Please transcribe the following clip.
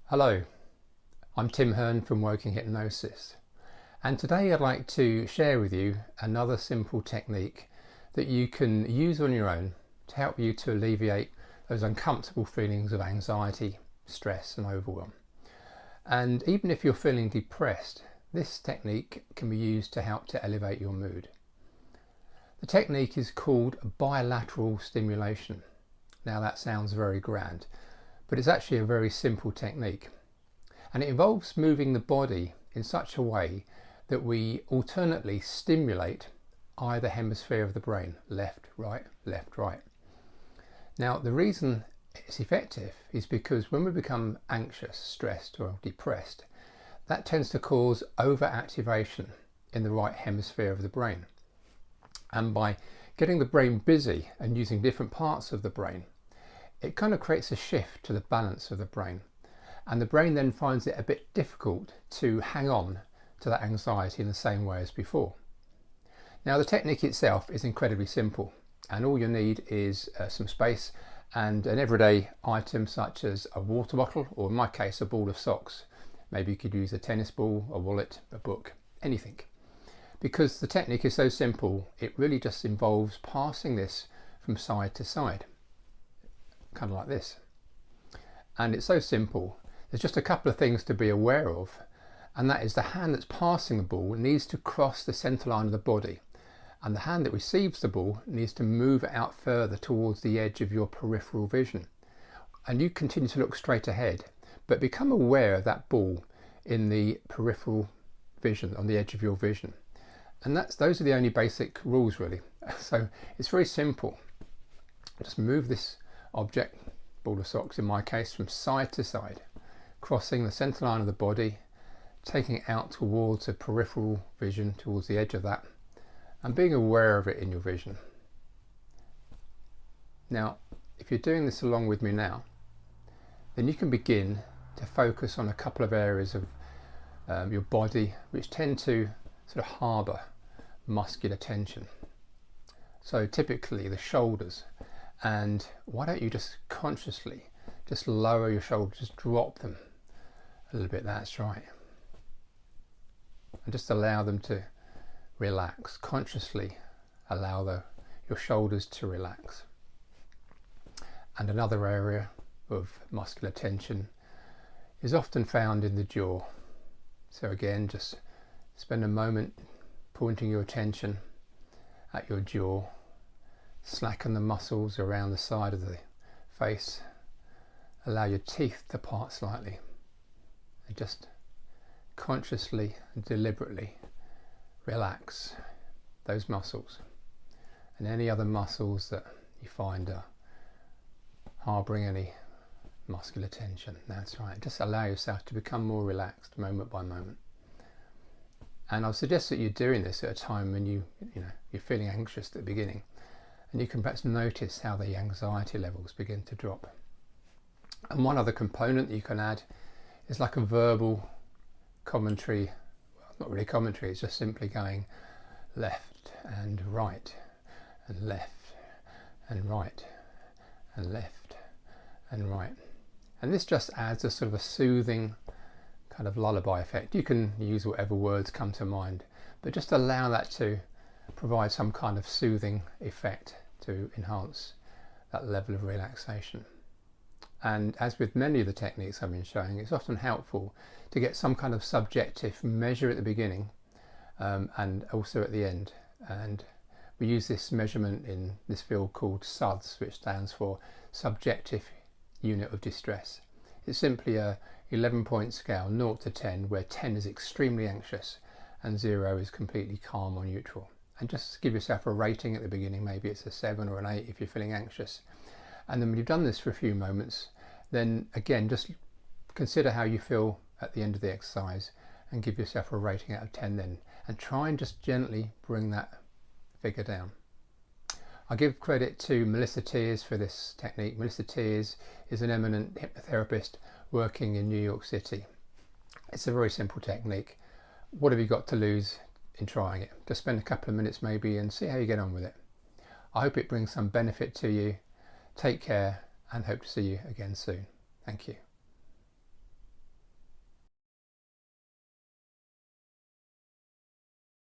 Hello, I'm Tim Hearn from Working Hypnosis, and today I'd like to share with you another simple technique that you can use on your own to help you to alleviate those uncomfortable feelings of anxiety, stress and overwhelm. And even if you're feeling depressed, this technique can be used to help to elevate your mood. The technique is called bilateral stimulation. Now that sounds very grand, but it's actually a very simple technique, and it involves moving the body in such a way that we alternately stimulate either hemisphere of the brain, left, right, left, right. Now the reason it's effective is because when we become anxious, stressed or depressed, that tends to cause overactivation in the right hemisphere of the brain, and by getting the brain busy and using different parts of the brain, it kind of creates a shift to the balance of the brain, and the brain then finds it a bit difficult to hang on to that anxiety in the same way as before. Now the technique itself is incredibly simple, and all you need is some space and an everyday item such as a water bottle, or in my case a ball of socks. Maybe you could use a tennis ball, a wallet, a book, anything. Because the technique is so simple, it really just involves passing this from side to side, kind of like this. And it's so simple, there's just a couple of things to be aware of, and that is the hand that's passing the ball needs to cross the centre line of the body, and the hand that receives the ball needs to move it out further towards the edge of your peripheral vision. And you continue to look straight ahead, but become aware of that ball in the peripheral vision, on the edge of your vision. And those are the only basic rules really. So it's very simple. Just move this object, ball of socks in my case, from side to side, crossing the centre line of the body, taking it out towards a peripheral vision, towards the edge of that, and being aware of it in your vision. Now if you're doing this along with me now, then you can begin to focus on a couple of areas of your body which tend to sort of harbour muscular tension. So typically the shoulders, and why don't you just consciously just lower your shoulders, just drop them a little bit, that's right, and just allow them to relax. Consciously allow your shoulders to relax. And another area of muscular tension is often found in the jaw. So again, just spend a moment pointing your attention at your jaw. Slacken the muscles around the side of the face. Allow your teeth to part slightly, and just consciously and deliberately relax those muscles and any other muscles that you find are harbouring any muscular tension. That's right, just allow yourself to become more relaxed moment by moment. And I'll suggest that you're doing this at a time when you're feeling anxious at the beginning, and you can perhaps notice how the anxiety levels begin to drop. And one other component that you can add is like a verbal commentary. Well, not really commentary, it's just simply going left and right and left and right and left and right. And this just adds a sort of a soothing kind of lullaby effect. You can use whatever words come to mind, but just allow that to provide some kind of soothing effect to enhance that level of relaxation. And as with many of the techniques I've been showing, it's often helpful to get some kind of subjective measure at the beginning and also at the end. And we use this measurement in this field called SUDS, which stands for Subjective Unit of Distress. It's simply a 11-point scale, 0 to 10, where 10 is extremely anxious and 0 is completely calm or neutral. And just give yourself a rating at the beginning. Maybe it's a 7 or an 8 if you're feeling anxious. And then when you've done this for a few moments, then again just consider how you feel at the end of the exercise and give yourself a rating out of 10 then, and try and just gently bring that figure down. I give credit to Melissa Tears for this technique. Melissa Tears is an eminent hypnotherapist working in New York City. It's a very simple technique. What have you got to lose in trying it? Just spend a couple of minutes maybe and see how you get on with it. I hope it brings some benefit to you. Take care and hope to see you again soon. Thank you.